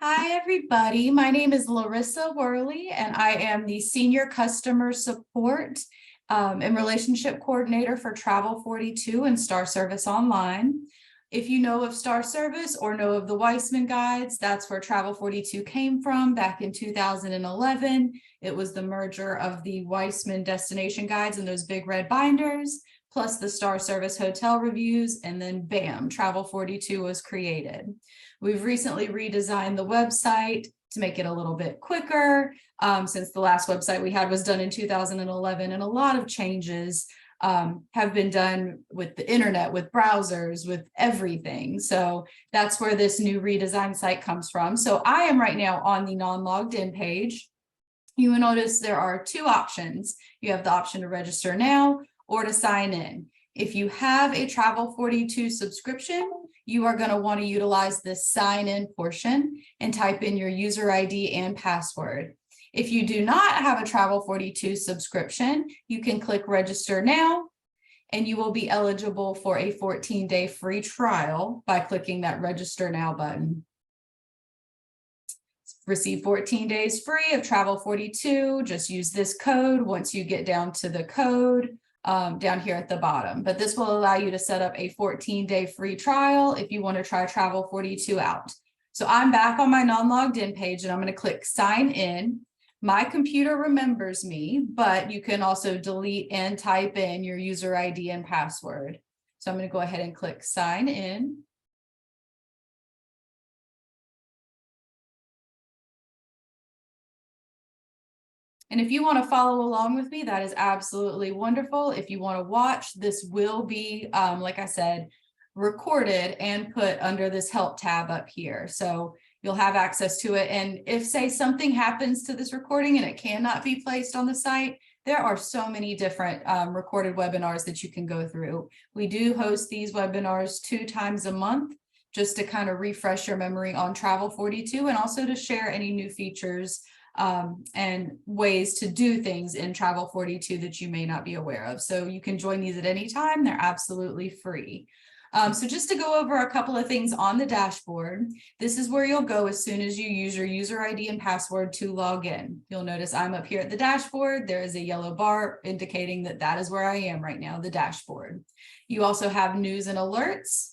Hi, everybody. My name is Larissa Worley, and I am the Senior Customer Support and Relationship Coordinator for Travel42 and Star Service Online. If you know of Star Service or know of the Weissman Guides, that's where Travel42 came from back in 2011. It was the merger of the Weissman Destination Guides and those big red binders, plus the Star Service hotel reviews, and then bam, Travel42 was created. We've recently redesigned the website to make it a little bit quicker since the last website we had was done in 2011, and a lot of changes have been done with the internet, with browsers, with everything. So that's where this new redesigned site comes from. So I am right now on the non-logged in page. You will notice there are two options. You have the option to register now or to sign in. If you have a Travel42 subscription, you are going to want to utilize this sign in portion and type in your user ID and password. If you do not have a Travel42 subscription, you can click register now, and you will be eligible for a 14-day free trial by clicking that register now button. Receive 14 days free of Travel42. Just use this code once you get down to the code down here at the bottom. But this will allow you to set up a 14-day free trial if you want to try Travel42 out. So I'm back on my non-logged in page, and I'm going to click sign in. My computer remembers me, but you can also delete and type in your user ID and password. So I'm going to go ahead and click sign in. And if you want to follow along with me, that is absolutely wonderful. If you want to watch, this will be, like I said, recorded and put under this help tab up here. So you'll have access to it. And if, say, something happens to this recording and it cannot be placed on the site, there are so many different recorded webinars that you can go through. We do host these webinars 2 times a month, just to kind of refresh your memory on Travel42 and also to share any new features and ways to do things in Travel42 that you may not be aware of. So you can join these at any time. They're absolutely free. So just to go over a couple of things on the dashboard, this is where you'll go as soon as you use your user ID and password to log in. You'll notice I'm up here at the dashboard. There is a yellow bar indicating that that is where I am right now, the dashboard. You also have news and alerts.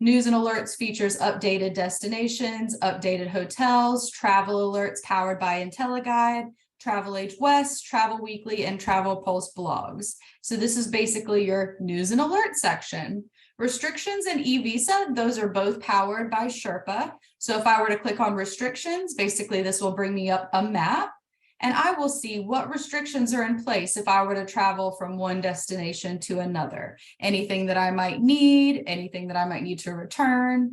News and alerts features updated destinations, updated hotels, travel alerts powered by IntelliGuide, Travel Age West, Travel Weekly, and Travel Pulse blogs. So this is basically your news and alert section. Restrictions and e-visa, those are both powered by Sherpa. So if I were to click on restrictions, basically this will bring me up a map, and I will see what restrictions are in place if I were to travel from one destination to another. Anything that I might need, anything that I might need to return.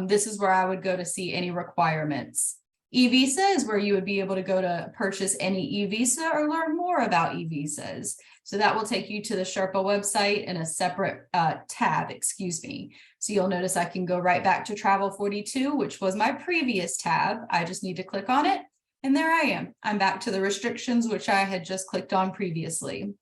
This is where I would go to see any requirements. E-visa is where you would be able to go to purchase any e-visa or learn more about e-visas. So that will take you to the Sherpa website in a separate tab, excuse me. So you'll notice I can go right back to Travel42, which was my previous tab. I just need to click on it, and there I am. I'm back to the restrictions, which I had just clicked on previously.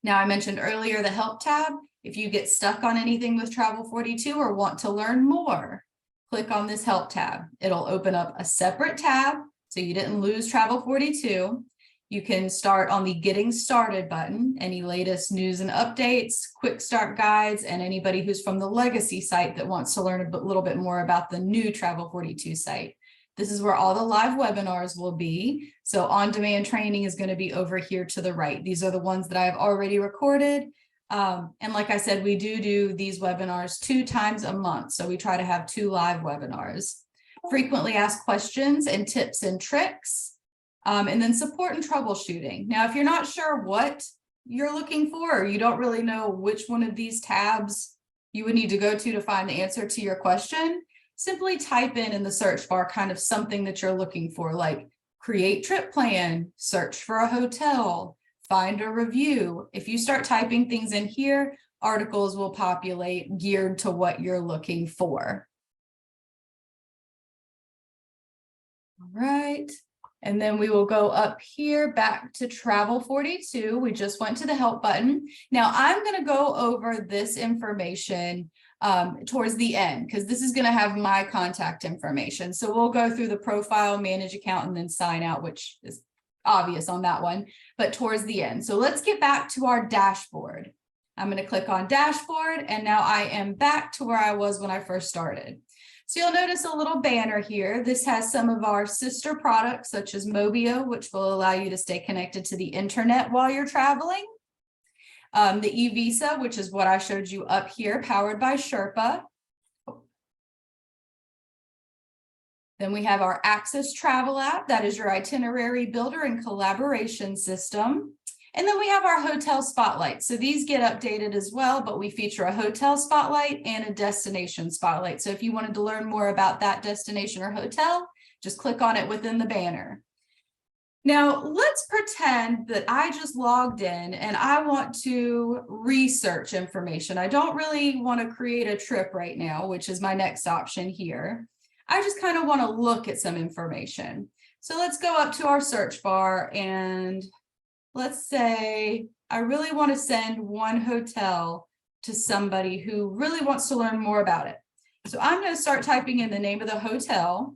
Now, I mentioned earlier the help tab. If you get stuck on anything with Travel42 or want to learn more, click on this help tab. It'll open up a separate tab, so you didn't lose Travel42. You can start on the Getting Started button, any latest news and updates, quick start guides, and anybody who's from the legacy site that wants to learn a little bit more about the new Travel42 site. This is where all the live webinars will be. So on-demand training is going to be over here to the right. These are the ones that I have already recorded. And like I said, we do these webinars 2 times a month. So we try to have 2 live webinars. Frequently asked questions and tips and tricks. And then support and troubleshooting. Now, if you're not sure what you're looking for, or you don't really know which one of these tabs you would need to go to find the answer to your question, simply type in the search bar kind of something that you're looking for, like create trip plan, search for a hotel, find a review. If you start typing things in here, articles will populate geared to what you're looking for. All right. And then we will go up here back to travel42. We just went to the help button. Now I'm going to go over this information towards the end, because this is going to have my contact information. So we'll go through the profile, manage account, and then sign out, which is obvious on that one, but towards the end. So let's get back to our dashboard. I'm going to click on dashboard, and now I am back to where I was when I first started. So you'll notice a little banner here. This has some of our sister products, such as Mobio, which will allow you to stay connected to the internet while you're traveling. The e-visa, which is what I showed you up here, powered by Sherpa. Then we have our Access Travel app. That is your itinerary builder and collaboration system. And then we have our hotel spotlight. So these get updated as well, but we feature a hotel spotlight and a destination spotlight. So if you wanted to learn more about that destination or hotel, just click on it within the banner. Now, let's pretend that I just logged in and I want to research information. I don't really want to create a trip right now, which is my next option here. I just kind of want to look at some information. So let's go up to our search bar, and let's say I really want to send one hotel to somebody who really wants to learn more about it. So I'm going to start typing in the name of the hotel.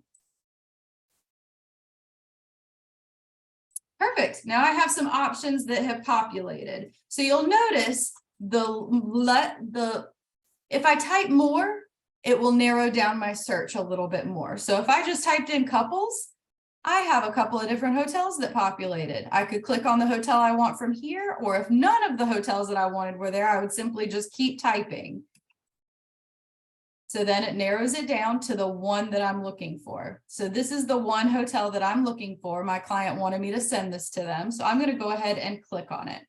Perfect. Now I have some options that have populated. So you'll notice if I type more, it will narrow down my search a little bit more. So if I just typed in couples, I have a couple of different hotels that populated. I could click on the hotel I want from here, or if none of the hotels that I wanted were there, I would simply just keep typing. So then it narrows it down to the one that I'm looking for. So this is the one hotel that I'm looking for. My client wanted me to send this to them. So I'm going to go ahead and click on it.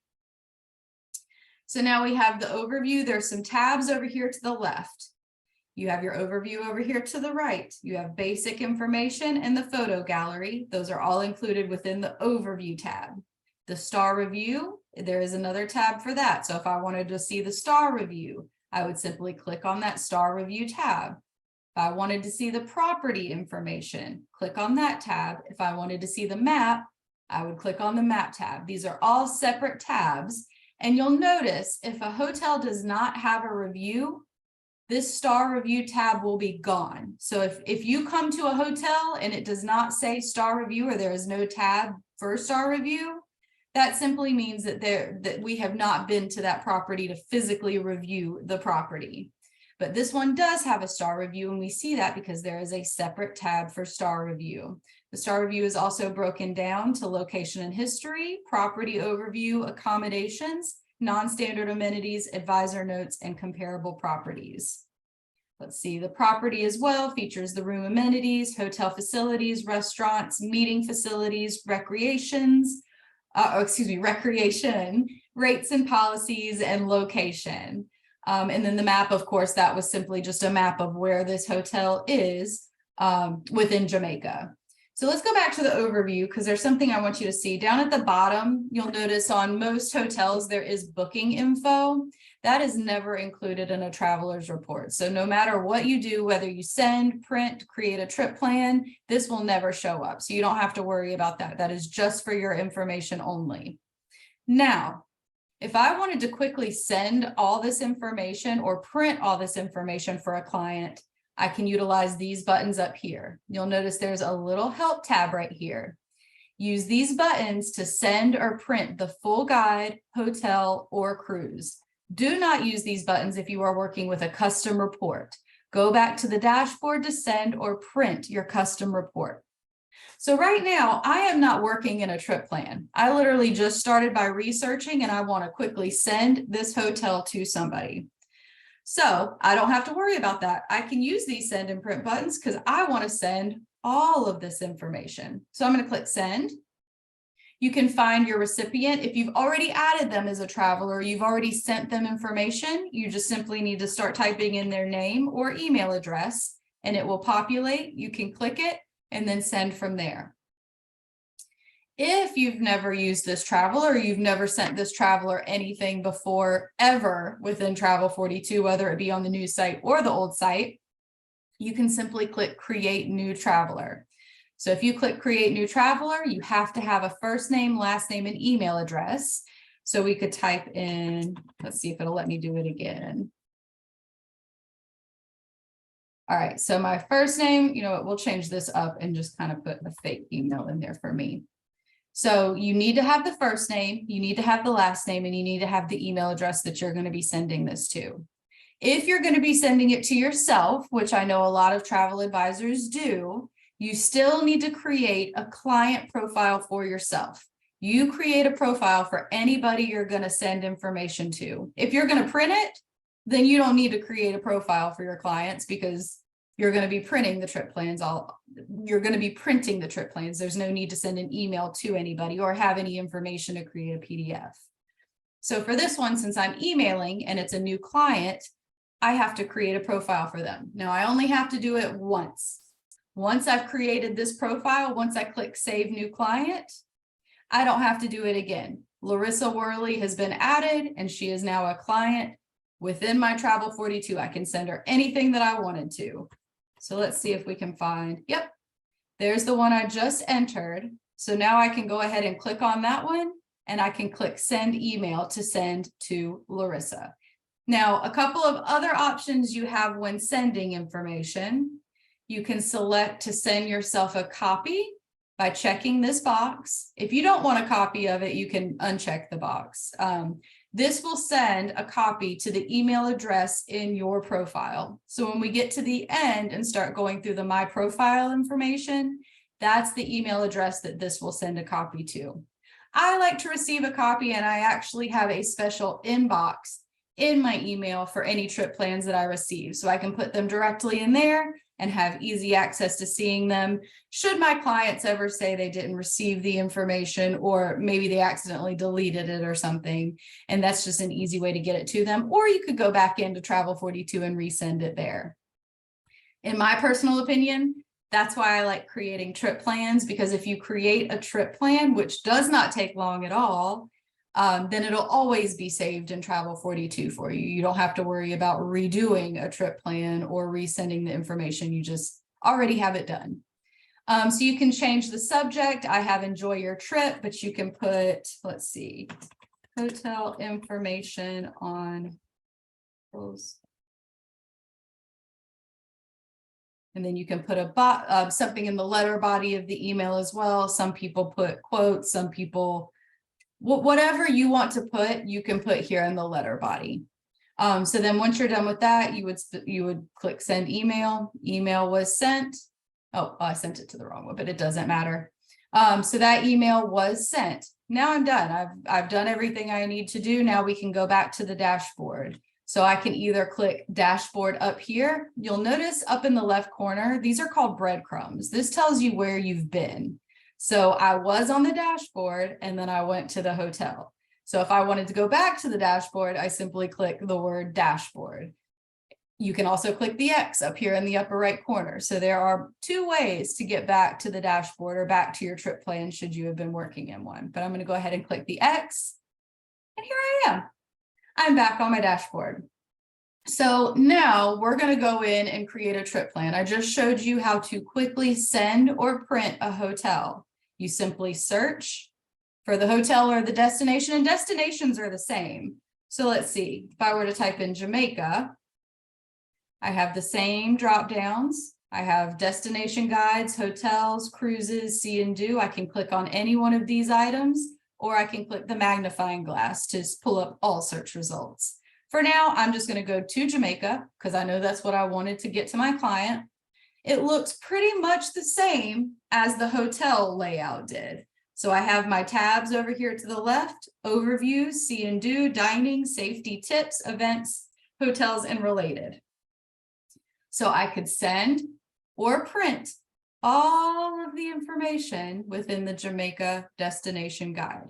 So now we have the overview. There's some tabs over here to the left. You have your overview over here to the right. You have basic information and the photo gallery. Those are all included within the overview tab. The star review, there is another tab for that. So if I wanted to see the star review, I would simply click on that star review tab. If I wanted to see the property information, click on that tab. If I wanted to see the map, I would click on the map tab. These are all separate tabs. And you'll notice if a hotel does not have a review, this star review tab will be gone. So if you come to a hotel and it does not say star review, or there is no tab for star review, that simply means that we have not been to that property to physically review the property. But this one does have a star review, and we see that because there is a separate tab for star review. The star review is also broken down to location and history, property overview, accommodations, non-standard amenities, advisor notes, and comparable properties. Let's see, the property as well features the room amenities, hotel facilities, restaurants, meeting facilities, recreation, rates and policies, and location. And then the map, of course, that was simply just a map of where this hotel is within Jamaica. So let's go back to the overview, because there's something I want you to see. Down at the bottom, you'll notice on most hotels, there is booking info. That is never included in a traveler's report. So no matter what you do, whether you send, print, create a trip plan, this will never show up. So you don't have to worry about that. That is just for your information only. Now, if I wanted to quickly send all this information or print all this information for a client, I can utilize these buttons up here. You'll notice there's a little help tab right here. Use these buttons to send or print the full guide, hotel, or cruise. Do not use these buttons if you are working with a custom report. Go back to the dashboard to send or print your custom report. So right now, I am not working in a trip plan. I literally just started by researching, and I want to quickly send this hotel to somebody. So I don't have to worry about that. I can use these send and print buttons because I want to send all of this information. So I'm going to click send. You can find your recipient. If you've already added them as a traveler, you've already sent them information. You just simply need to start typing in their name or email address, and it will populate. You can click it and then send from there. If you've never used this traveler, or you've never sent this traveler anything before ever within travel42, whether it be on the new site or the old site, you can simply click create new traveler. So if you click create new traveler, you have to have a first name, last name, and email address. So we could type in, let's see if it'll let me do it again. All right, so my first name, you know what, we'll change this up and just kind of put a fake email in there for me. So you need to have the first name, you need to have the last name, and you need to have the email address that you're going to be sending this to. If you're going to be sending it to yourself, which I know a lot of travel advisors do, you still need to create a client profile for yourself. You create a profile for anybody you're going to send information to. If you're going to print it, then you don't need to create a profile for your clients because you're going to be printing the trip plans. You're going to be printing the trip plans. There's no need to send an email to anybody or have any information to create a PDF. So for this one, since I'm emailing and it's a new client, I have to create a profile for them. Now I only have to do it once. Once I've created this profile, once I click save new client, I don't have to do it again. Larissa Worley has been added and she is now a client within my travel42. I can send her anything that I wanted to. So let's see if we can find, yep, there's the one I just entered. So now I can go ahead and click on that one and I can click send email to send to Larissa. Now, a couple of other options you have when sending information. You can select to send yourself a copy by checking this box. If you don't want a copy of it, you can uncheck the box. This will send a copy to the email address in your profile. So when we get to the end and start going through the My Profile information, that's the email address that this will send a copy to. I like to receive a copy, and I actually have a special inbox in my email for any trip plans that I receive. So I can put them directly in there and have easy access to seeing them. Should my clients ever say they didn't receive the information, or maybe they accidentally deleted it or something, and that's just an easy way to get it to them. Or you could go back into travel42 and resend it there. In my personal opinion, that's why I like creating trip plans, because if you create a trip plan, which does not take long at all, then it'll always be saved in travel42 for you. You don't have to worry about redoing a trip plan or resending the information. You just already have it done. So you can change the subject. I have enjoy your trip, but you can put, let's see, hotel information on those. And then you can put something in the letter body of the email as well. Some people put quotes, some people, whatever you want to put, you can put here in the letter body. So then once you're done with that, you would click send email. Email was sent. Oh, I sent it to the wrong one, but it doesn't matter. So that email was sent. Now I'm done. I've done everything I need to do. Now we can go back to the dashboard. So I can either click dashboard up here. You'll notice up in the left corner, these are called breadcrumbs. This tells you where you've been. So I was on the dashboard and then I went to the hotel. So if I wanted to go back to the dashboard, I simply click the word dashboard. You can also click the X up here in the upper right corner. So there are two ways to get back to the dashboard or back to your trip plan should you have been working in one. But I'm going to go ahead and click the X. And here I am. I'm back on my dashboard. So now we're going to go in and create a trip plan. I just showed you how to quickly send or print a hotel. You simply search for the hotel or the destination, and destinations are the same. So let's see, if I were to type in Jamaica, I have the same drop downs. I have destination guides, hotels, cruises, see and do. I can click on any one of these items, or I can click the magnifying glass to pull up all search results. For now, I'm just going to go to Jamaica because I know that's what I wanted to get to my client. It looks pretty much the same as the hotel layout did. So I have my tabs over here to the left, overview, see and do, dining, safety tips, events, hotels, and related. So I could send or print all of the information within the Jamaica destination guide.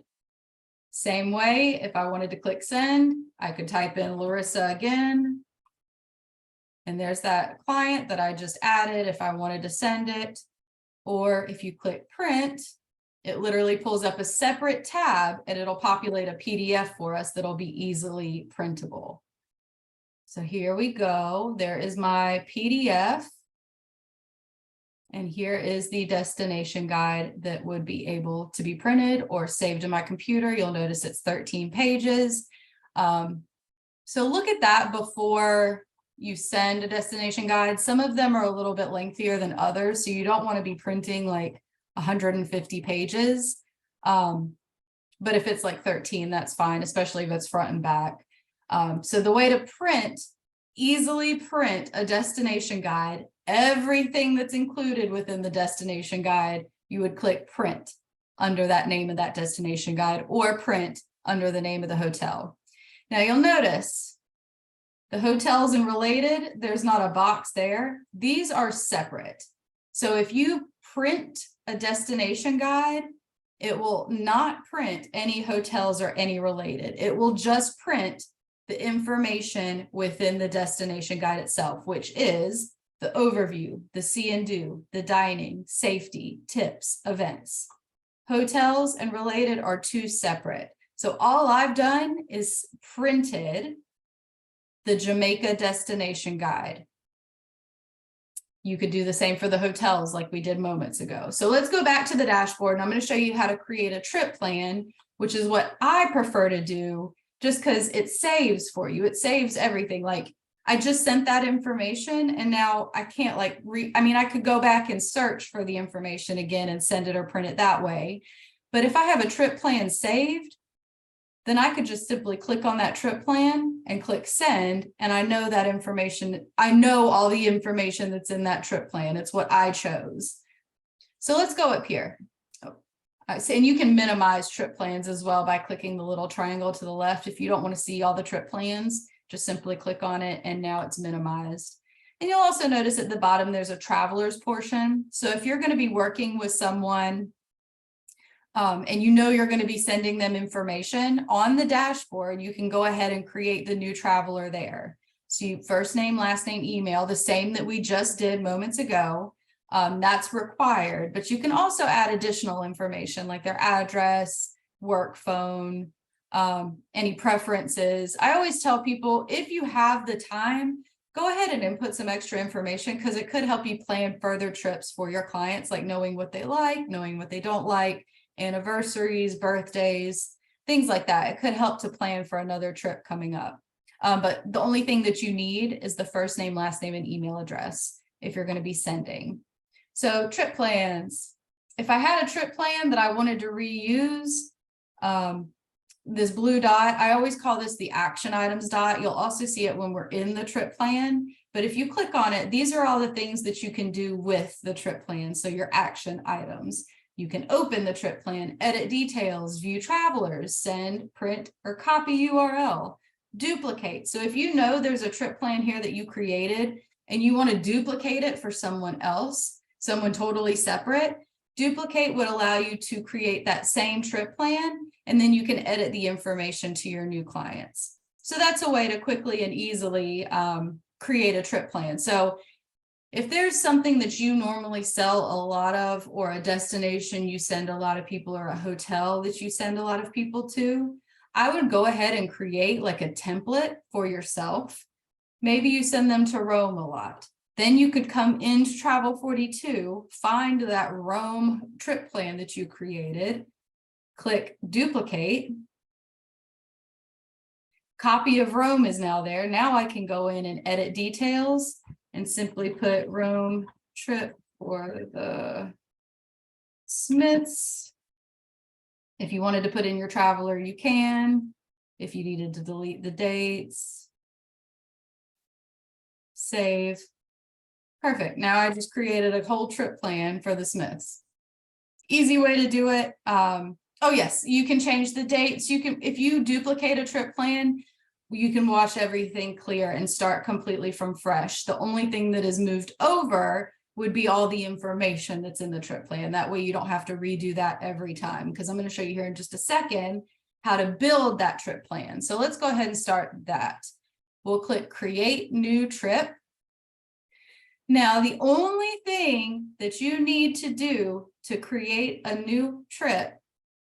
Same way, if I wanted to click send, I could type in Larissa again. And there's that client that I just added if I wanted to send it. Or if you click print, it literally pulls up a separate tab and it'll populate a PDF for us that'll be easily printable. So here we go. There is my PDF. And here is the destination guide that would be able to be printed or saved in my computer. You'll notice it's 13 pages. So look at that before you send a destination guide. Some of them are a little bit lengthier than others, so you don't want to be printing like 150 pages. But if it's like 13, that's fine, especially if it's front and back. So the way to easily print a destination guide, everything that's included within the destination guide, you would click print under that name of that destination guide, or print under the name of the hotel. Now you'll notice the hotels and related, there's not a box there. These are separate. So if you print a destination guide, it will not print any hotels or any related. It will just print the information within the destination guide itself, which is the overview, the see and do, the dining, safety, tips, events. Hotels and related are two separate. So all I've done is printed the Jamaica destination guide. You could do the same for the hotels like we did moments ago. So let's go back to the dashboard, and I'm going to show you how to create a trip plan, which is what I prefer to do just because it saves for you. It saves everything. Like I just sent that information and now I can't like I could go back and search for the information again and send it or print it that way. But if I have a trip plan saved, then I could just simply click on that trip plan and click send. And I know that information. I know all the information that's in that trip plan. It's what I chose. So let's go up here. And you can minimize trip plans as well by clicking the little triangle to the left. If you don't want to see all the trip plans, just simply click on it and now it's minimized. And you'll also notice at the bottom, there's a travelers portion. So if you're going to be working with someone and you know you're going to be sending them information on the dashboard, you can go ahead and create the new traveler there. So you first name, last name, email, the same that we just did moments ago. That's required, but you can also add additional information like their address, work phone, any preferences. I always tell people, if you have the time, go ahead and input some extra information because it could help you plan further trips for your clients, like knowing what they like, knowing what they don't like, anniversaries, birthdays, things like that. It could help to plan for another trip coming up. But the only thing that you need is the first name, last name, and email address if you're going to be sending. So trip plans. If I had a trip plan that I wanted to reuse, this blue dot, I always call this the action items dot. You'll also see it when we're in the trip plan. But if you click on it, these are all the things that you can do with the trip plan. So your action items. You can open the trip plan, edit details, view travelers, send, print, or copy URL, duplicate. So if you know there's a trip plan here that you created and you want to duplicate it for someone else, someone totally separate, duplicate would allow you to create that same trip plan, and then you can edit the information to your new clients. So that's a way to quickly and easily create a trip plan. So if there's something that you normally sell a lot of, or a destination you send a lot of people, or a hotel that you send a lot of people to, I would go ahead and create like a template for yourself. Maybe you send them to Rome a lot. Then you could come into travel42, find that Rome trip plan that you created, click duplicate. Copy of Rome is now there. Now I can go in and edit details and simply put Rome trip for the Smiths. If you wanted to put in your traveler, you can. If you needed to delete the dates, save. Perfect. Now I just created a whole trip plan for the Smiths. Easy way to do it. Oh yes, you can change the dates. You can, if you duplicate a trip plan, you can wash everything clear and start completely from fresh. The only thing that is moved over would be all the information that's in the trip plan. That way you don't have to redo that every time, because I'm going to show you here in just a second how to build that trip plan. So let's go ahead and start that. We'll click create new trip. Now, the only thing that you need to do to create a new trip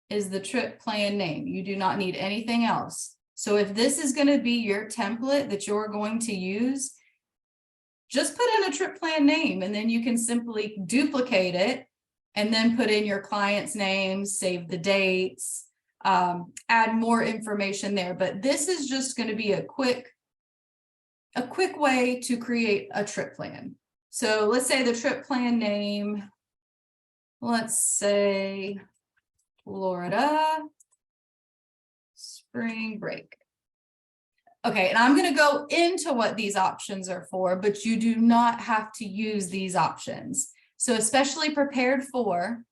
is the trip plan name. You do not need anything else. So if this is going to be your template that you're going to use, just put in a trip plan name, and then you can simply duplicate it and then put in your client's names, save the dates, add more information there. But this is just going to be a quick way to create a trip plan. So let's say the trip plan name, let's say Florida spring break. Okay, and I'm going to go into what these options are for, but you do not have to use these options. So especially prepared for,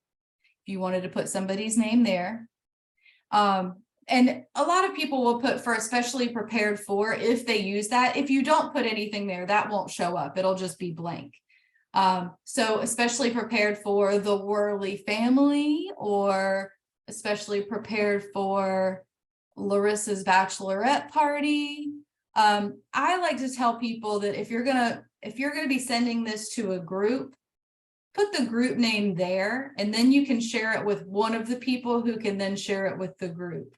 if you wanted to put somebody's name there. And a lot of people will put for especially prepared for if they use that. If you don't put anything there, that won't show up. It'll just be blank. So especially prepared for the Worley family, or especially prepared for Larissa's bachelorette party. I like to tell people that if you're gonna be sending this to a group, put the group name there, and then you can share it with one of the people who can then share it with the group,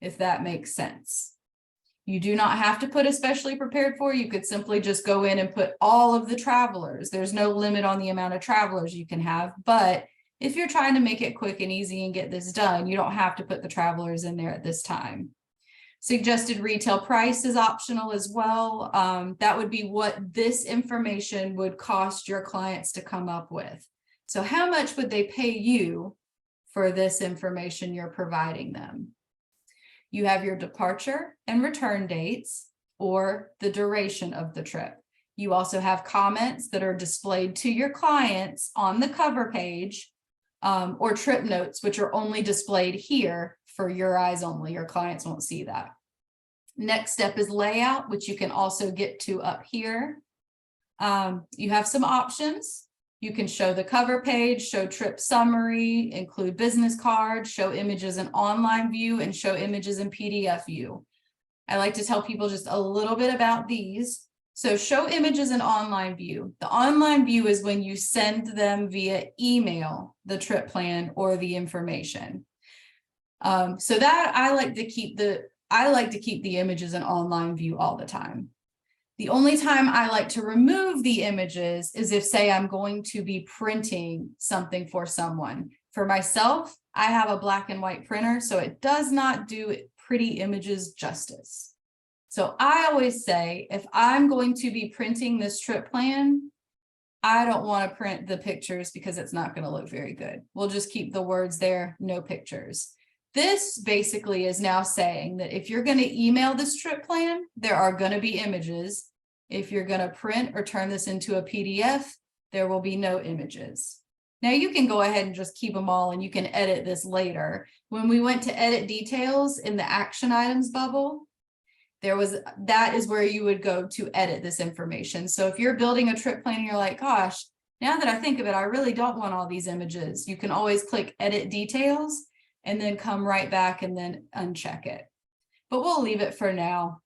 if that makes sense. You do not have to put especially prepared for. You could simply just go in and put all of the travelers. There's no limit on the amount of travelers you can have, but if you're trying to make it quick and easy and get this done, you don't have to put the travelers in there at this time. Suggested retail price is optional as well. That would be what this information would cost your clients to come up with. So how much would they pay you for this information you're providing them? You have your departure and return dates, or the duration of the trip. You also have comments that are displayed to your clients on the cover page, or trip notes, which are only displayed here for your eyes only. Your clients won't see that. Next step is layout, which you can also get to up here. You have some options. You can show the cover page, show trip summary, include business cards, show images in online view, and show images in PDF view. I like to tell people just a little bit about these. So show images in online view. The online view is when you send them via email the trip plan or the information. So that I like to keep the images in online view all the time. The only time I like to remove the images is if, say, I'm going to be printing something for someone. For myself, I have a black and white printer, so it does not do pretty images justice. So I always say, if I'm going to be printing this trip plan, I don't want to print the pictures because it's not going to look very good. We'll just keep the words there, no pictures. This basically is now saying that if you're going to email this trip plan, there are going to be images. If you're going to print or turn this into a PDF, there will be no images. Now you can go ahead and just keep them all, and you can edit this later. When we went to edit details in the action items bubble, that is where you would go to edit this information. So if you're building a trip plan and you're like, gosh, now that I think of it, I really don't want all these images, you can always click edit details and then come right back and then uncheck it. But we'll leave it for now.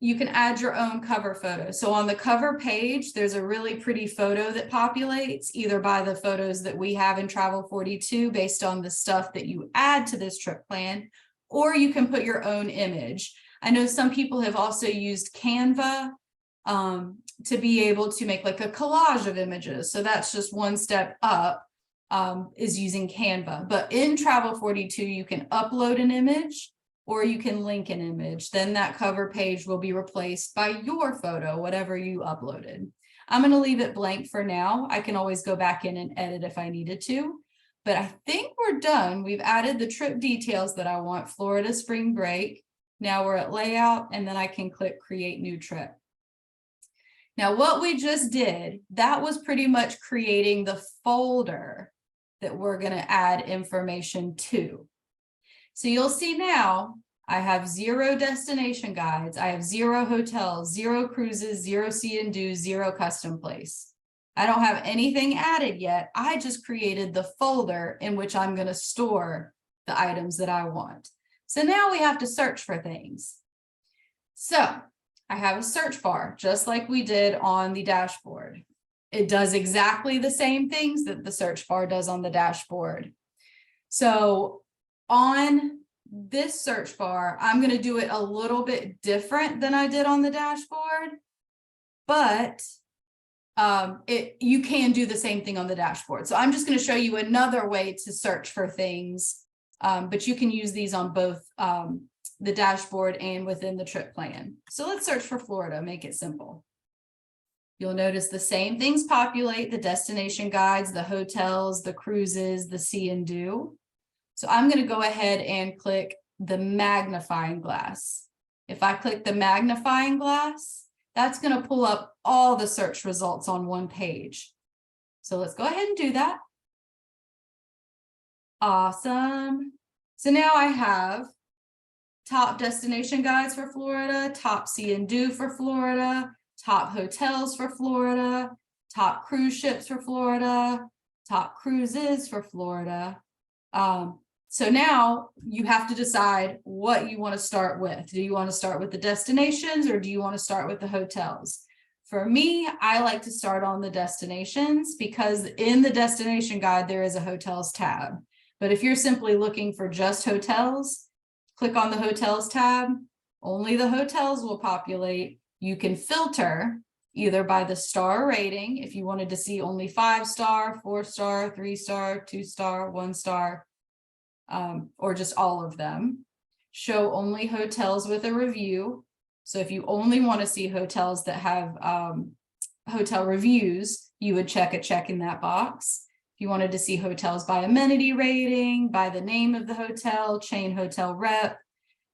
You can add your own cover photo. So on the cover page, there's a really pretty photo that populates either by the photos that we have in Travel42 based on the stuff that you add to this trip plan, or you can put your own image. I know some people have also used Canva to be able to make like a collage of images. So that's just one step up, is using Canva. But in Travel42, you can upload an image or you can link an image. Then that cover page will be replaced by your photo, whatever you uploaded. I'm going to leave it blank for now. I can always go back in and edit if I needed to. But I think we're done. We've added the trip details that I want, Florida spring break. Now we're at layout, and then I can click create new trip. Now what we just did, that was pretty much creating the folder that we're going to add information to. So you'll see now I have 0 destination guides. I have 0 hotels, 0 cruises, 0 see and do, 0 custom place. I don't have anything added yet. I just created the folder in which I'm going to store the items that I want. So now we have to search for things. So I have a search bar, just like we did on the dashboard. It does exactly the same things that the search bar does on the dashboard. So on this search bar, I'm going to do it a little bit different than I did on the dashboard. but you can do the same thing on the dashboard. So I'm just going to show you another way to search for things, but you can use these on both the dashboard and within the trip plan. So let's search for Florida, make it simple. You'll notice the same things populate: the destination guides, the hotels, the cruises, the see and do. So I'm going to go ahead and click the magnifying glass. If I click the magnifying glass, that's going to pull up all the search results on one page. So let's go ahead and do that. Awesome. So now I have top destination guides for Florida, top see and do for Florida, top hotels for Florida, top cruise ships for Florida, top cruises for Florida. So now you have to decide what you want to start with. Do you want to start with the destinations, or do you want to start with the hotels? For me, I like to start on the destinations, because in the destination guide, there is a hotels tab. But if you're simply looking for just hotels, click on the hotels tab. Only the hotels will populate. You can filter either by the star rating, if you wanted to see only 5-star, 4-star, 3-star, 2-star, 1-star, or just all of them. Show only hotels with a review. So if you only want to see hotels that have hotel reviews, you would check in that box. If you wanted to see hotels by amenity rating, by the name of the hotel, chain hotel rep,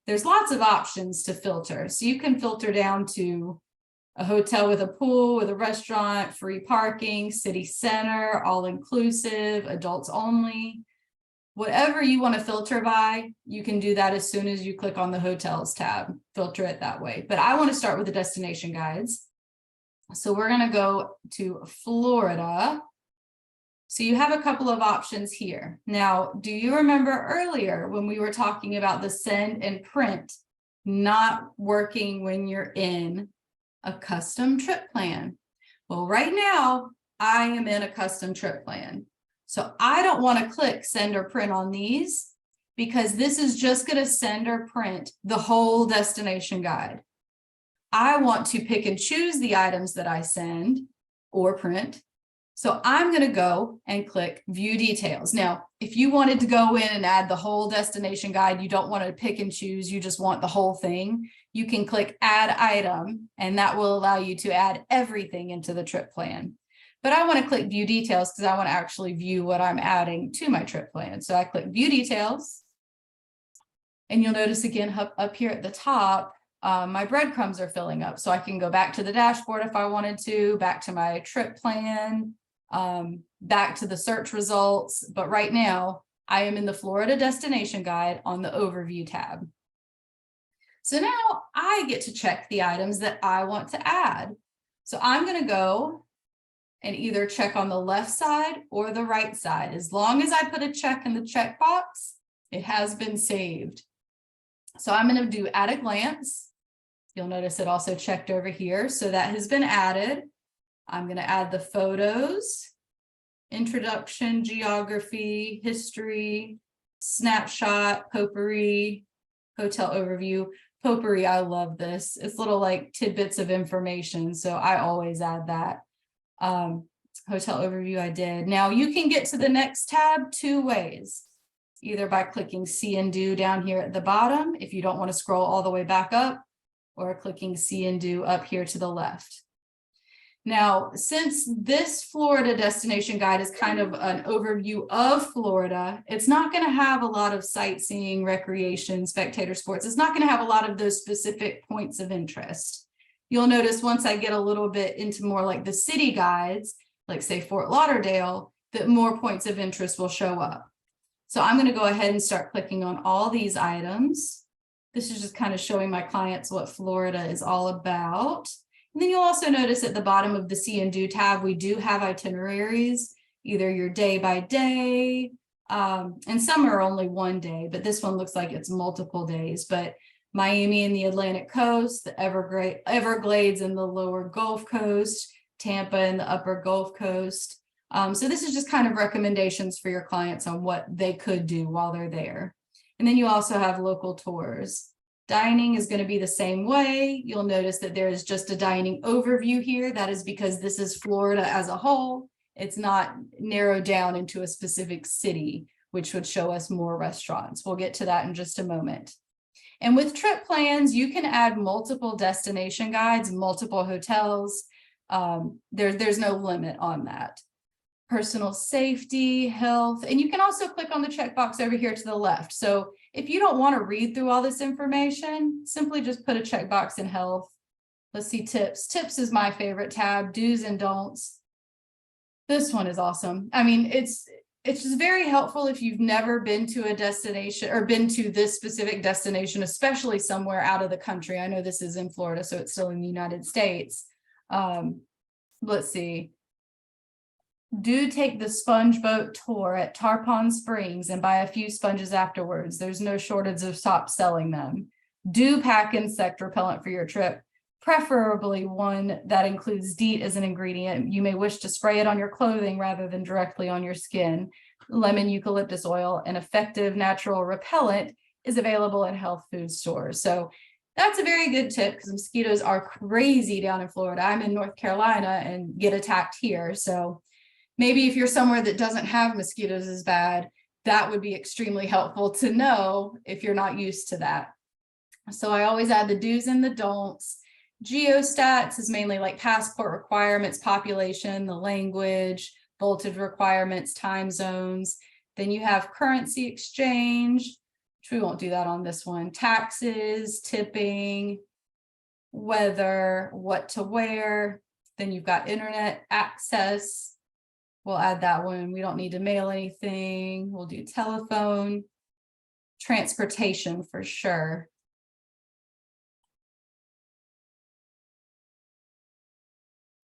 there's lots of options to filter. So you can filter down to a hotel with a pool, with a restaurant, free parking, city center, all inclusive, adults only. Whatever you want to filter by, you can do that as soon as you click on the hotels tab, filter it that way. But I want to start with the destination guides. So we're going to go to Florida. So you have a couple of options here. Now, do you remember earlier when we were talking about the send and print not working when you're in a custom trip plan? Well, right now I am in a custom trip plan. So I don't want to click send or print on these, because this is just going to send or print the whole destination guide. I want to pick and choose the items that I send or print. So I'm going to go and click view details. Now, if you wanted to go in and add the whole destination guide, you don't want to pick and choose, you just want the whole thing, you can click add item, and that will allow you to add everything into the trip plan. But I want to click view details because I want to actually view what I'm adding to my trip plan. So I click view details, and you'll notice again up here at the top, my breadcrumbs are filling up. So I can go back to the dashboard if I wanted to, back to my trip plan, back to the search results. But right now I am in the Florida destination guide on the overview tab. So now I get to check the items that I want to add. So I'm going to go and either check on the left side or the right side. As long as I put a check in the checkbox, it has been saved. So I'm going to do at a glance. You'll notice it also checked over here. So that has been added. I'm going to add the photos, introduction, geography, history, snapshot, potpourri, hotel overview. Potpourri, I love this. It's little like tidbits of information. So I always add that. Hotel overview I did. Now you can get to the next tab two ways, either by clicking see and do down here at the bottom if you don't want to scroll all the way back up, or clicking see and do up here to the left. Now, since this Florida destination guide is kind of an overview of Florida, it's not going to have a lot of sightseeing, recreation, spectator sports. It's not going to have a lot of those specific points of interest. You'll notice once I get a little bit into more like the city guides, like say Fort Lauderdale, that more points of interest will show up. So I'm going to go ahead and start clicking on all these items. This is just kind of showing my clients what Florida is all about. And then you'll also notice at the bottom of the see and do tab, we do have itineraries, either your day by day, and some are only one day, but this one looks like it's multiple days. But Miami and the Atlantic coast, the Everglades and the lower Gulf Coast, Tampa and the upper Gulf Coast. So this is just kind of recommendations for your clients on what they could do while they're there. And then you also have local tours. Dining is going to be the same way. You'll notice that there is just a dining overview here. That is because this is Florida as a whole. It's not narrowed down into a specific city, which would show us more restaurants. We'll get to that in just a moment. And with trip plans, you can add multiple destination guides, multiple hotels. There's no limit on that. Personal safety, health, and you can also click on the checkbox over here to the left. So if you don't want to read through all this information, simply just put a checkbox in health. Let's see, tips. Tips is my favorite tab, do's and don'ts. This one is awesome. I mean, it's just very helpful if you've never been to a destination or been to this specific destination, especially somewhere out of the country. I know this is in Florida, so it's still in the United States. Let's see. Do take the sponge boat tour at Tarpon Springs and buy a few sponges afterwards. There's no shortage of shops selling them. Do pack insect repellent for your trip, preferably one that includes DEET as an ingredient. You may wish to spray it on your clothing rather than directly on your skin. Lemon eucalyptus oil, an effective natural repellent, is available in health food stores. So that's a very good tip because mosquitoes are crazy down in Florida. I'm in North Carolina and get attacked here. So maybe if you're somewhere that doesn't have mosquitoes as bad, that would be extremely helpful to know if you're not used to that. So I always add the do's and the don'ts. Geostats is mainly like passport requirements, population, the language, voltage requirements, time zones. Then you have currency exchange, which we won't do that on this one. Taxes, tipping, weather, what to wear. Then you've got internet access. We'll add that one. We don't need to mail anything. We'll do telephone, transportation for sure.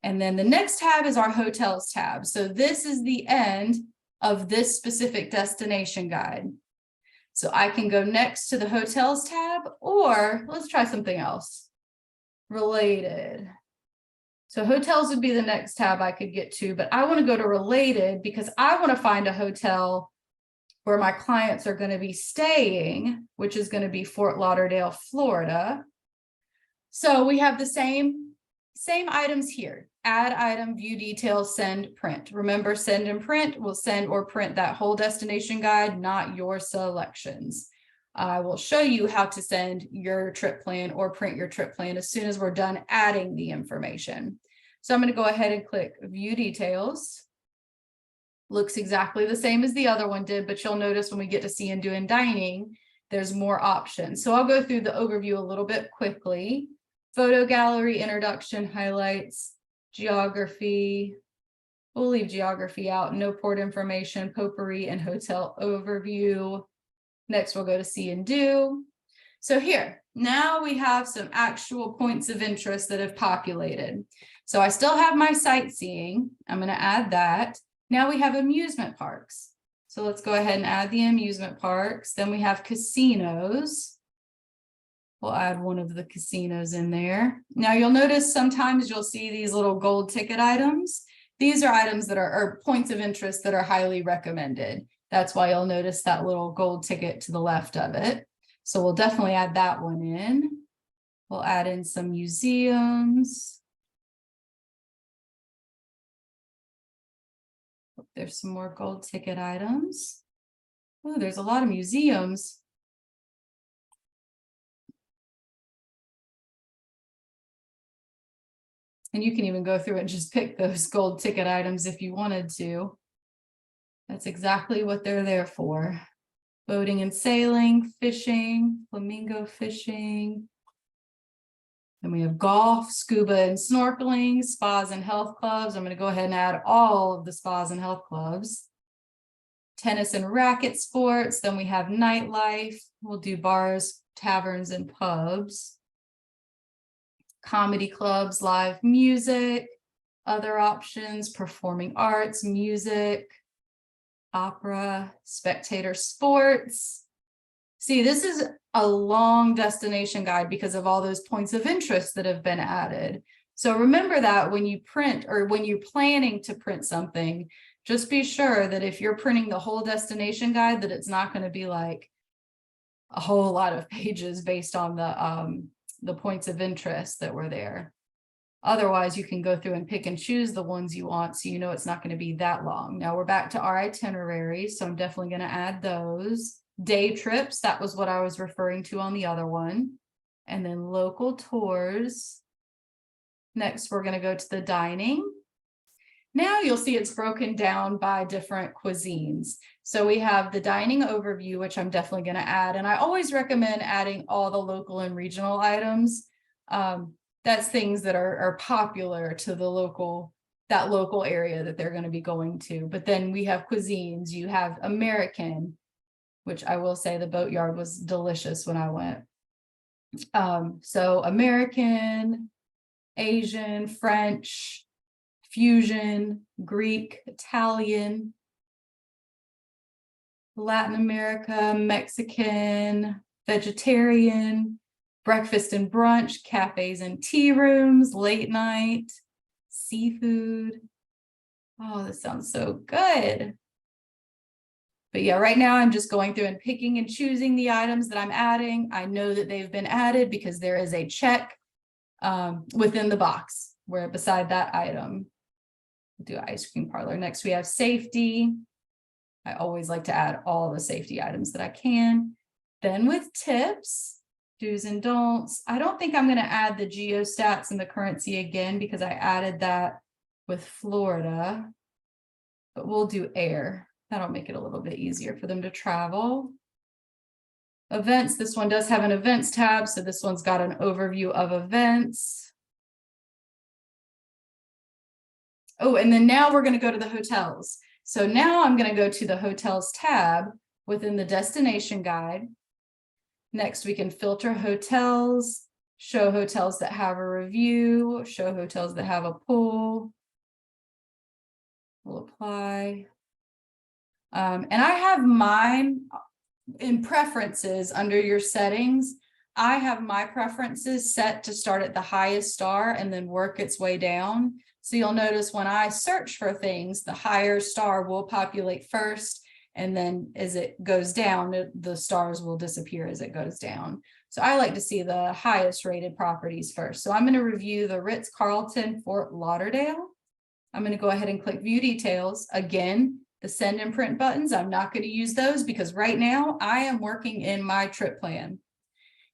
And then the next tab is our hotels tab. So this is the end of this specific destination guide. So I can go next to the hotels tab, or let's try something else. Related. So hotels would be the next tab I could get to, but I want to go to related because I want to find a hotel where my clients are going to be staying, which is going to be Fort Lauderdale, Florida. So we have the same items here. Add item, view details, send, print. Remember, send and print will send or print that whole destination guide, not your selections. I will show you how to send your trip plan or print your trip plan as soon as we're done adding the information. So I'm going to go ahead and click view details. Looks exactly the same as the other one did, but you'll notice when we get to see and do in dining, there's more options. So I'll go through the overview a little bit quickly. Photo gallery, introduction, highlights, geography. We'll leave geography out. No port information, potpourri, and hotel overview. Next, we'll go to see and do. So here, now we have some actual points of interest that have populated. So I still have my sightseeing. I'm going to add that. Now we have amusement parks. So let's go ahead and add the amusement parks. Then we have casinos. We'll add one of the casinos in there. Now you'll notice sometimes you'll see these little gold ticket items. These are items that are points of interest that are highly recommended. That's why you'll notice that little gold ticket to the left of it. So we'll definitely add that one in. We'll add in some museums. There's some more gold ticket items. Oh, there's a lot of museums. And you can even go through and just pick those gold ticket items if you wanted to. That's exactly what they're there for. Boating and sailing, fishing, flamingo fishing. Then we have golf, scuba and snorkeling, spas and health clubs. I'm going to go ahead and add all of the spas and health clubs. Tennis and racket sports. Then we have nightlife. We'll do bars, taverns, and pubs. Comedy clubs, live music, other options, performing arts, music, opera, spectator sports. See, this is a long destination guide because of all those points of interest that have been added. So remember that when you print or when you're planning to print something, just be sure that if you're printing the whole destination guide, that it's not going to be like a whole lot of pages based on the points of interest that were there. Otherwise, you can go through and pick and choose the ones you want, so you know it's not going to be that long. Now we're back to our itinerary, so I'm definitely going to add those. Day trips, that was what I was referring to on the other one. And then local tours. Next, we're going to go to the dining. Now you'll see it's broken down by different cuisines. So we have the dining overview, which I'm definitely going to add. And I always recommend adding all the local and regional items. That's things that are popular to the local area that they're going to be going to. But then we have cuisines. You have American, which I will say the Boatyard was delicious when I went. So American, Asian, French, fusion, Greek, Italian, Latin America, Mexican, vegetarian, breakfast and brunch, cafes and tea rooms, late night, seafood. Oh, this sounds so good. But yeah, right now I'm just going through and picking and choosing the items that I'm adding. I know that they've been added because there is a check within the box where beside that item. Do ice cream parlor. Next, we have safety. I always like to add all the safety items that I can. Then with tips, do's and don'ts. I don't think I'm going to add the geostats and the currency again because I added that with Florida, but we'll do air. That'll make it a little bit easier for them to travel. Events, this one does have an events tab, so this one's got an overview of events. Oh, and then now we're going to go to the hotels. So now I'm going to go to the hotels tab within the destination guide. Next, we can filter hotels, show hotels that have a review, show hotels that have a pool. We'll apply. And I have mine in preferences under your settings. I have my preferences set to start at the highest star and then work its way down. So you'll notice when I search for things, the higher star will populate first, and then as it goes down, the stars will disappear as it goes down. So I like to see the highest rated properties first. So I'm going to review the Ritz-Carlton Fort Lauderdale. I'm going to go ahead and click View Details. Again, the send and print buttons, I'm not going to use those because right now I am working in my trip plan.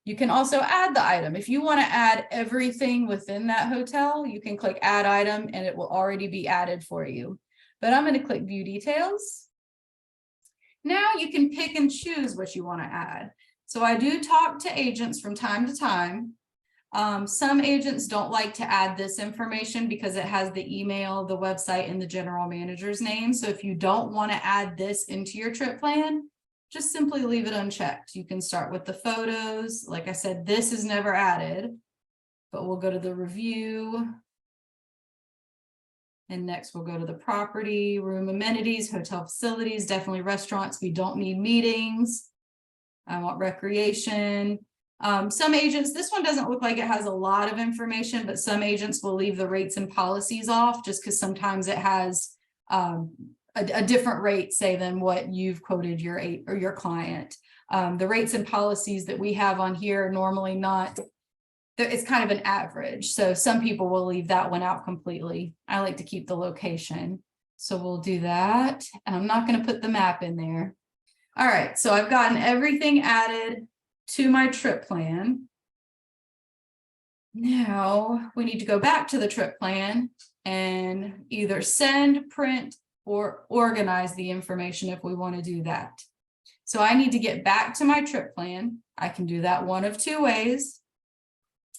You can also add the item. If you want to add everything within that hotel, you can click Add Item and it will already be added for you. But I'm going to click View Details. Now you can pick and choose what you want to add. So I do talk to agents from time to time. Some agents don't like to add this information because it has the email, the website, and the general manager's name. So if you don't want to add this into your trip plan, just simply leave it unchecked. You can start with the photos. Like I said, this is never added, but we'll go to the review. And next we'll go to the property, room amenities, hotel facilities, definitely restaurants. We don't need meetings. I want recreation. Some agents, this one doesn't look like it has a lot of information, but some agents will leave the rates and policies off just because sometimes it has a different rate, say, than what you've quoted your client. The rates and policies that we have on here are normally not, it's kind of an average. So some people will leave that one out completely. I like to keep the location. So we'll do that. And I'm not going to put the map in there. All right, so I've gotten everything added to my trip plan. Now we need to go back to the trip plan and either send, print, or organize the information if we want to do that. So I need to get back to my trip plan. I can do that one of two ways.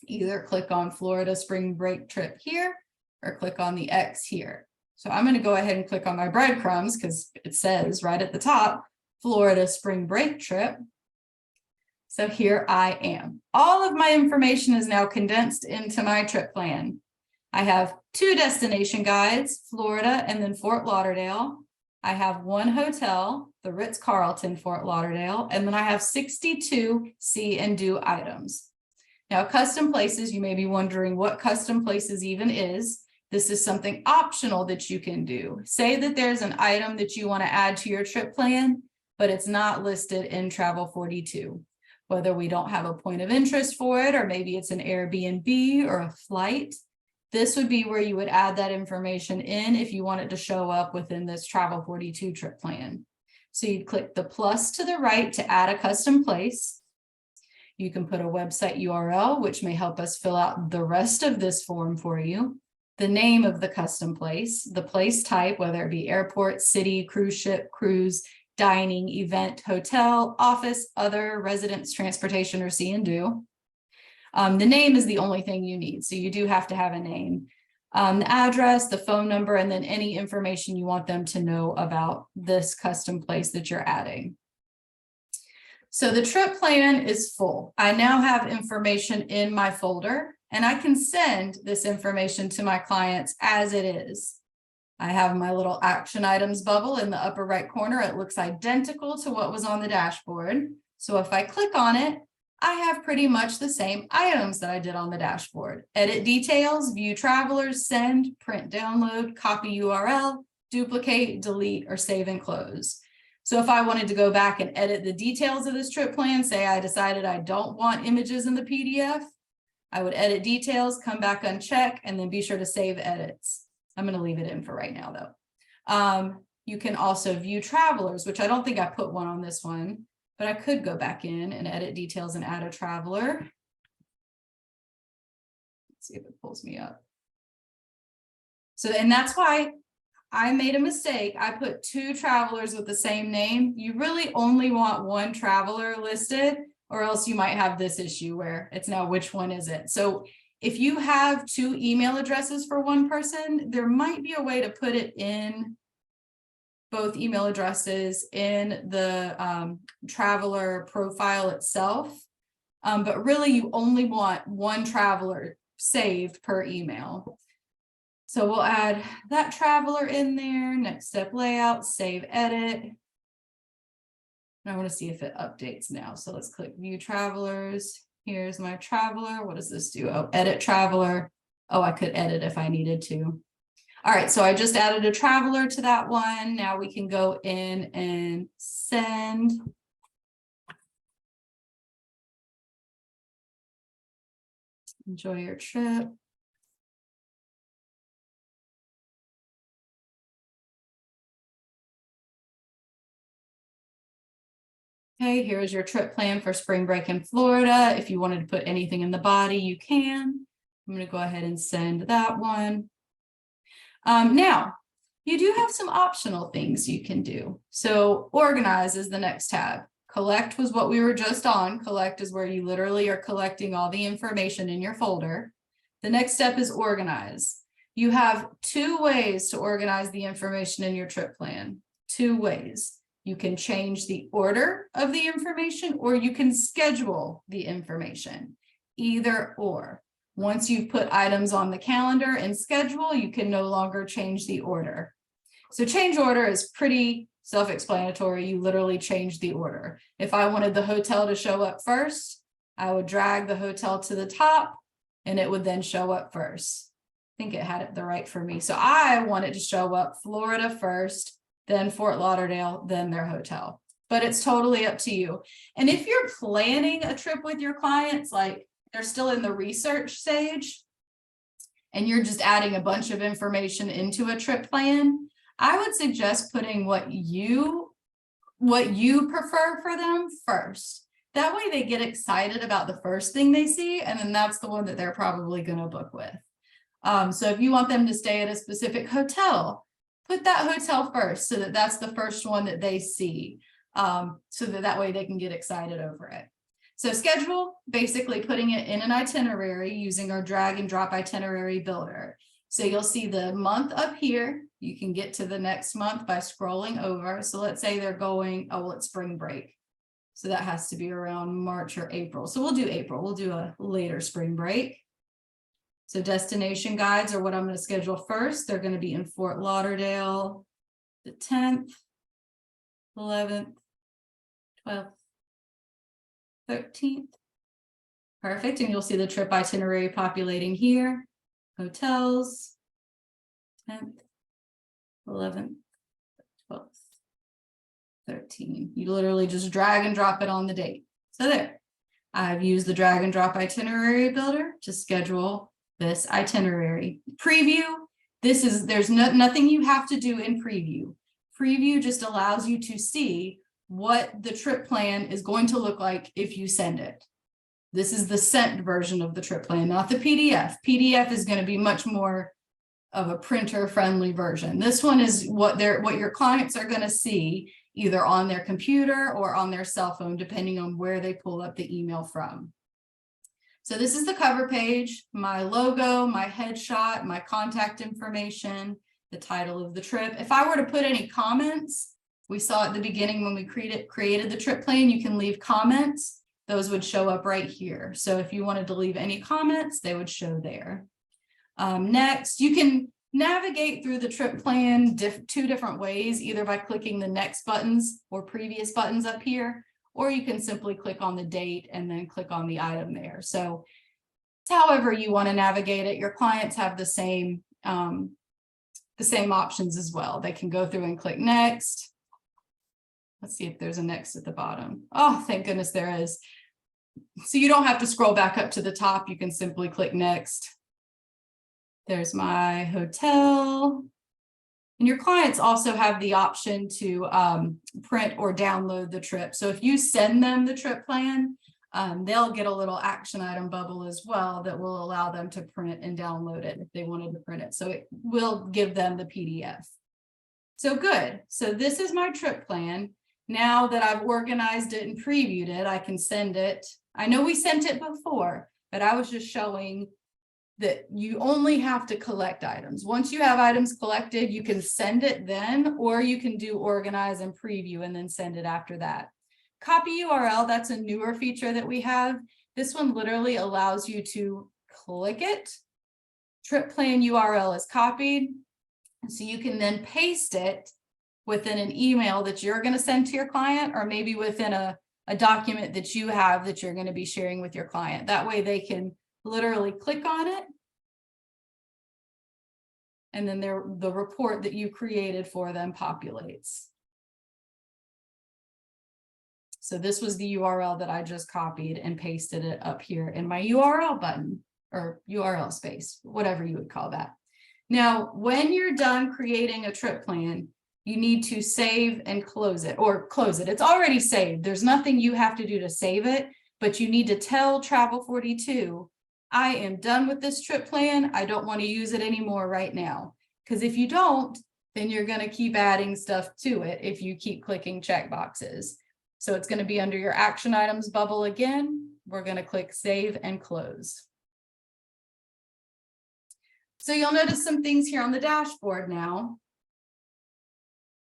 Either click on Florida spring break trip here or click on the X here. So I'm going to go ahead and click on my breadcrumbs because it says right at the top, Florida spring break trip. So here I am. All of my information is now condensed into my trip plan. I have 2 destination guides, Florida and then Fort Lauderdale. I have 1 hotel, the Ritz-Carlton Fort Lauderdale, and then I have 62 see and do items. Now, custom places, you may be wondering what custom places even is. This is something optional that you can do. Say that there's an item that you want to add to your trip plan, but it's not listed in Travel42. whether we don't have a point of interest for it, or maybe it's an Airbnb or a flight. This would be where you would add that information in if you want it to show up within this travel42 trip plan. So you'd click the plus to the right to add a custom place. You can put a website URL, which may help us fill out the rest of this form for you. The name of the custom place, the place type, whether it be airport, city, cruise ship, cruise, dining, event, hotel, office, other, residence, transportation, or see and do. The name is the only thing you need, so you do have to have a name. The address, the phone number, and then any information you want them to know about this custom place that you're adding. So the trip plan is full. I now have information in my folder, and I can send this information to my clients as it is. I have my little action items bubble in the upper right corner. It looks identical to what was on the dashboard. So if I click on it, I have pretty much the same items that I did on the dashboard. Edit details, view travelers, send, print, download, copy URL, duplicate, delete, or save and close. So if I wanted to go back and edit the details of this trip plan, say I decided I don't want images in the PDF, I would edit details, come back uncheck, and then be sure to save edits. I'm going to leave it in for right now though. You can also view travelers, which I don't think I put one on this one, but I could go back in and edit details and add a traveler. Let's see if it pulls me up. So, and that's why I made a mistake. I put 2 travelers with the same name. You really only want 1 traveler listed, or else you might have this issue where it's now which one is it. So if you have 2 email addresses for one person, there might be a way to put it in both email addresses in the traveler profile itself. But really you only want 1 traveler saved per email. So we'll add that traveler in there. Next step, layout, save, edit. And I want to see if it updates now. So let's click view travelers. Here's my traveler. What does this do? Oh, edit traveler. Oh, I could edit if I needed to. All right, so I just added a traveler to that one. Now we can go in and send. Enjoy your trip. Okay, here's your trip plan for spring break in Florida. If you wanted to put anything in the body, you can. I'm going to go ahead and send that one. Now, you do have some optional things you can do. So organize is the next tab. Collect was what we were just on. Collect is where you literally are collecting all the information in your folder. The next step is organize. You have 2 ways to organize the information in your trip plan. 2 ways. You can change the order of the information, or you can schedule the information. Either or. Once you've put items on the calendar and schedule, you can no longer change the order. So change order is pretty self-explanatory. You literally change the order. If I wanted the hotel to show up first, I would drag the hotel to the top and it would then show up first. I think it had it the right for me. So I want it to show up Florida first, then Fort Lauderdale, then their hotel. But it's totally up to you. And if you're planning a trip with your clients, like they're still in the research stage and you're just adding a bunch of information into a trip plan, I would suggest putting what you prefer for them first. That way they get excited about the first thing they see, and then that's the one that they're probably going to book with. So if you want them to stay at a specific hotel, put that hotel first so that that's the first one that they see, so that way they can get excited over it. So schedule, basically putting it in an itinerary using our drag and drop itinerary builder. So you'll see the month up here. You can get to the next month by scrolling over. So let's say they're going, oh, well, it's spring break. So that has to be around March or April. So we'll do April. We'll do a later spring break. So destination guides are what I'm going to schedule first. They're going to be in Fort Lauderdale, the 10th, 11th, 12th, 13th. Perfect. And you'll see the trip itinerary populating here. Hotels, 10th, 11th, 12th, 13th. You literally just drag and drop it on the date. So there. I've used the drag and drop itinerary builder to schedule this itinerary. Preview, there's nothing you have to do in preview. Preview just allows you to see what the trip plan is going to look like if you send it. This is the sent version of the trip plan, not the PDF. PDF is going to be much more of a printer friendly version. This one is what your clients are going to see either on their computer or on their cell phone, depending on where they pull up the email from. So this is the cover page, my logo, my headshot, my contact information, the title of the trip. If I were to put any comments, we saw at the beginning when we created the trip plan, you can leave comments. Those would show up right here. So if you wanted to leave any comments, they would show there. Next, you can navigate through the trip plan two different ways, either by clicking the next buttons or previous buttons up here, or you can simply click on the date and then click on the item there. So it's however you want to navigate it. Your clients have the same options as well. They can go through and click next. Let's see if there's a next at the bottom. Oh, thank goodness there is. So you don't have to scroll back up to the top. You can simply click next. There's my hotel. And your clients also have the option to print or download the trip. So if you send them the trip plan, they'll get a little action item bubble as well that will allow them to print and download it if they wanted to print it. So it will give them the PDF. So good. So this is my trip plan. Now that I've organized it and previewed it, I can send it. I know we sent it before, but I was just showing that you only have to collect items. Once you have items collected, you can send it then, or you can do organize and preview and then send it after that. Copy URL, that's a newer feature that we have. This one literally allows you to click it. Trip plan URL is copied. So you can then paste it within an email that you're going to send to your client, or maybe within a document that you have that you're going to be sharing with your client. That way they can literally click on it. And then the report that you created for them populates. So this was the URL that I just copied and pasted it up here in my URL button or URL space, whatever you would call that. Now, when you're done creating a trip plan, you need to save and close it, or close it. It's already saved. There's nothing you have to do to save it, but you need to tell travel42, I am done with this trip plan. I don't want to use it anymore right now. Because if you don't, then you're going to keep adding stuff to it if you keep clicking check boxes. So it's going to be under your action items bubble again. We're going to click save and close. So you'll notice some things here on the dashboard now.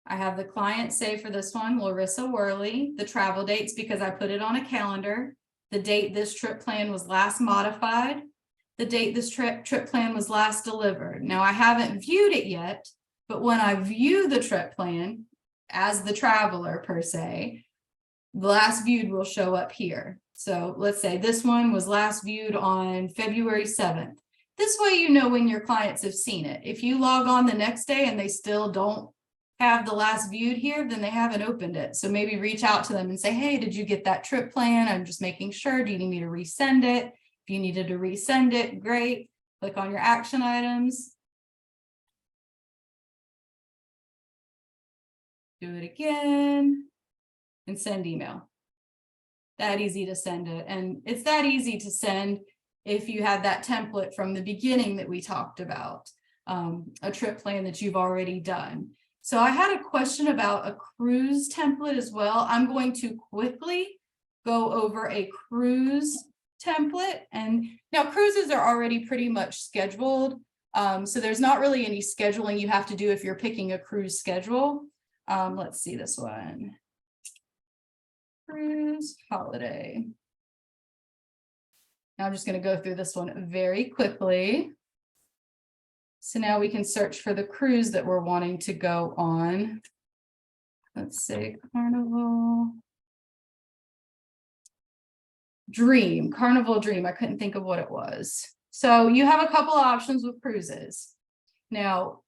I have the client saved for this one, Larissa Worley, the travel dates because I put it on a calendar, the date this trip plan was last modified, the date this trip plan was last delivered. Now I haven't viewed it yet, but when I view the trip plan as the traveler per se, the last viewed will show up here. So let's say this one was last viewed on February 7th. This way you know when your clients have seen it. If you log on the next day and they still don't have the last viewed here, then they haven't opened it. So maybe reach out to them and say, hey, did you get that trip plan? I'm just making sure. Do you need me to resend it? If you needed to resend it, great. Click on your action items. Do it again and send email. That easy to send it. And it's that easy to send if you have that template from the beginning that we talked about, a trip plan that you've already done. So I had a question about a cruise template as well. I'm going to quickly go over a cruise template. And now cruises are already pretty much scheduled. So there's not really any scheduling you have to do if you're picking a cruise schedule. Let's see this one. Cruise holiday. Now I'm just going to go through this one very quickly. So now we can search for the cruise that we're wanting to go on. Let's say Carnival Dream, Carnival Dream. I couldn't think of what it was. So you have a couple of options with cruises. Now,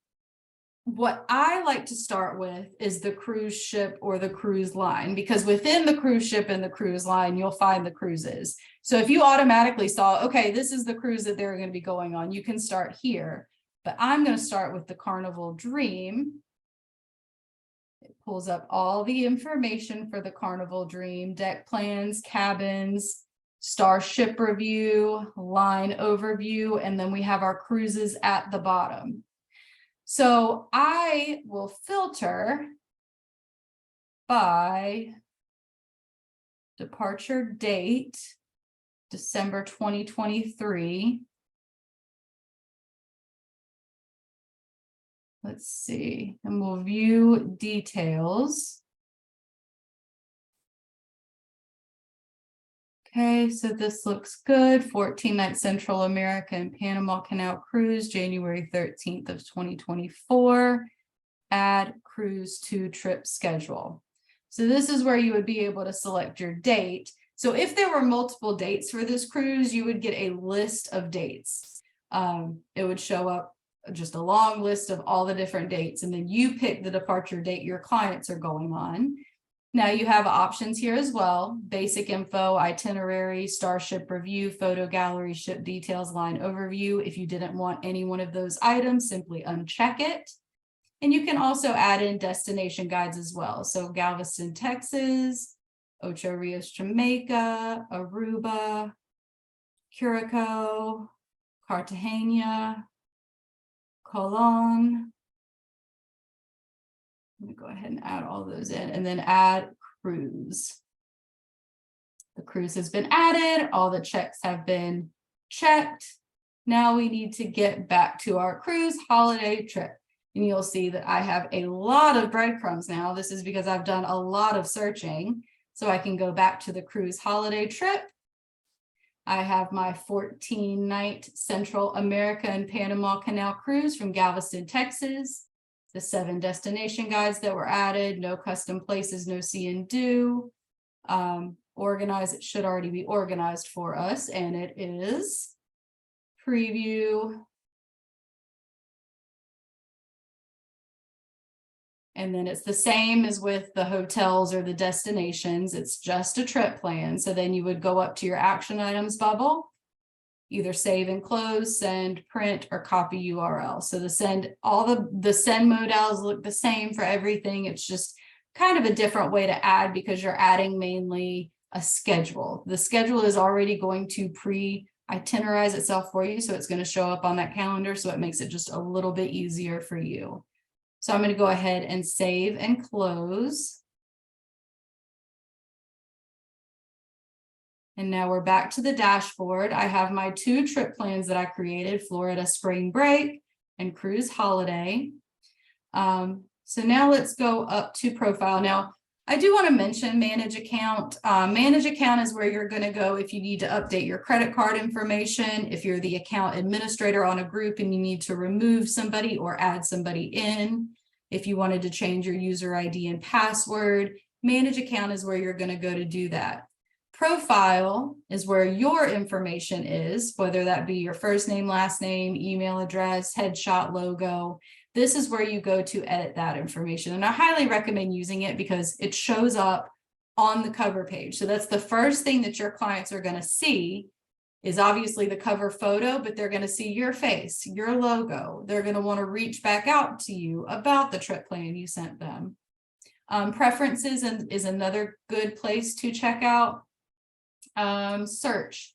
what I like to start with is the cruise ship or the cruise line, because within the cruise ship and the cruise line, you'll find the cruises. So if you automatically saw, okay, this is the cruise that they're going to be going on, you can start here. But I'm going to start with the Carnival Dream. It pulls up all the information for the Carnival Dream: deck plans, cabins, starship review, line overview, and then we have our cruises at the bottom. So I will filter by departure date, December 2023. Let's see, and we'll view details. Okay, so this looks good. 14-night Central America and Panama Canal cruise, January 13th of 2024. Add cruise to trip schedule. So this is where you would be able to select your date. So if there were multiple dates for this cruise, you would get a list of dates. It would show up just a long list of all the different dates, and then you pick the departure date your clients are going on. Now you have options here as well: basic info, itinerary, starship review, photo gallery, ship details, line overview. If you didn't want any one of those items, simply uncheck it. And you can also add in destination guides as well. So Galveston, Texas, Ocho Rios, Jamaica, Aruba, Curacao, Cartagena, Colón. I'm going to go ahead and add all those in, and then add cruise. The cruise has been added. All the checks have been checked. Now we need to get back to our cruise holiday trip. And you'll see that I have a lot of breadcrumbs now. This is because I've done a lot of searching. So I can go back to the cruise holiday trip. I have my 14-night Central America and Panama Canal cruise from Galveston, Texas. The 7 destination guides that were added: no custom places, no see and do. Organize, it should already be organized for us, and it is. Preview. And then it's the same as with the hotels or the destinations. It's just a trip plan. So then you would go up to your action items bubble, either save and close, send, print, or copy URL. So the send, all the send modals look the same for everything. It's just kind of a different way to add, because you're adding mainly a schedule. The schedule is already going to pre-itinerize itself for you. So it's going to show up on that calendar. So it makes it just a little bit easier for you. So I'm going to go ahead and save and close. And now we're back to the dashboard. I have my 2 trip plans that I created: Florida spring break and cruise holiday. So now let's go up to profile. Now, I do want to mention manage account. Manage account is where you're going to go if you need to update your credit card information, if you're the account administrator on a group and you need to remove somebody or add somebody in, if you wanted to change your user ID and password. Manage account is where you're going to go to do that. Profile is where your information is, whether that be your first name, last name, email address, headshot, logo. This is where you go to edit that information. And I highly recommend using it because it shows up on the cover page. So that's the first thing that your clients are going to see, is obviously the cover photo, but they're going to see your face, your logo. They're going to want to reach back out to you about the trip plan you sent them. Preferences is another good place to check out. Search.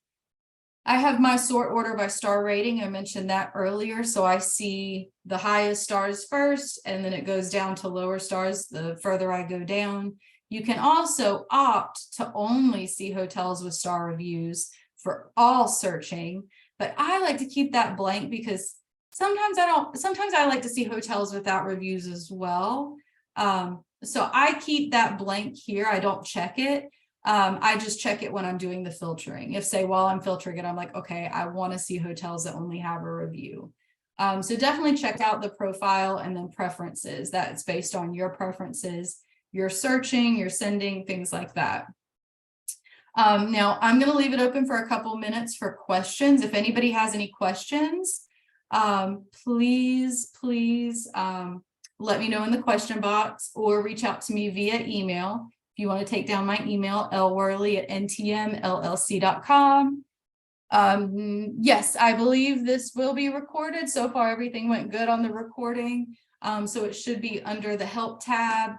I have my sort order by star rating. I mentioned that earlier. So I see the highest stars first, and then it goes down to lower stars the further I go down. You can also opt to only see hotels with star reviews for all searching, but I like to keep that blank because sometimes I like to see hotels without reviews as well. So I keep that blank here. I don't check it. I just check it when I'm doing the filtering. If, say, while I'm filtering it, I'm like, okay, I want to see hotels that only have a review. So definitely check out the profile and then preferences. That's based on your preferences, your searching, your sending, things like that. Now I'm going to leave it open for a couple minutes for questions. If anybody has any questions, please let me know in the question box or reach out to me via email. If you want to take down my email, lworley@ntmllc.com. Yes, I believe this will be recorded. So far, everything went good on the recording. So it should be under the help tab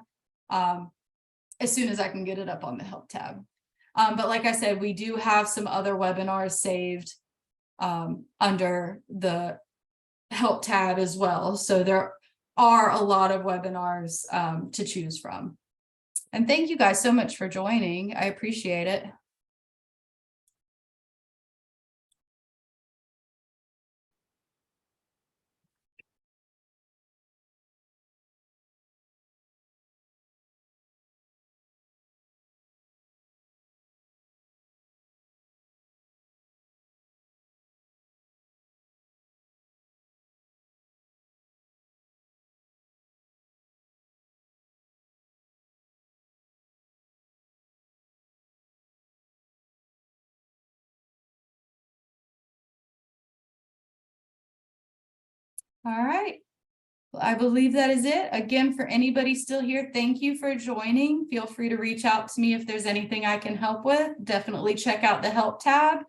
as soon as I can get it up on the help tab. But like I said, we do have some other webinars saved under the help tab as well. So there are a lot of webinars to choose from. And thank you guys so much for joining. I appreciate it. All right. Well, I believe that is it. Again, for anybody still here, thank you for joining. Feel free to reach out to me if there's anything I can help with. Definitely check out the help tab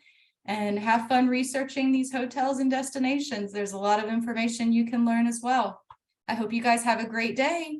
and have fun researching these hotels and destinations. There's a lot of information you can learn as well. I hope you guys have a great day.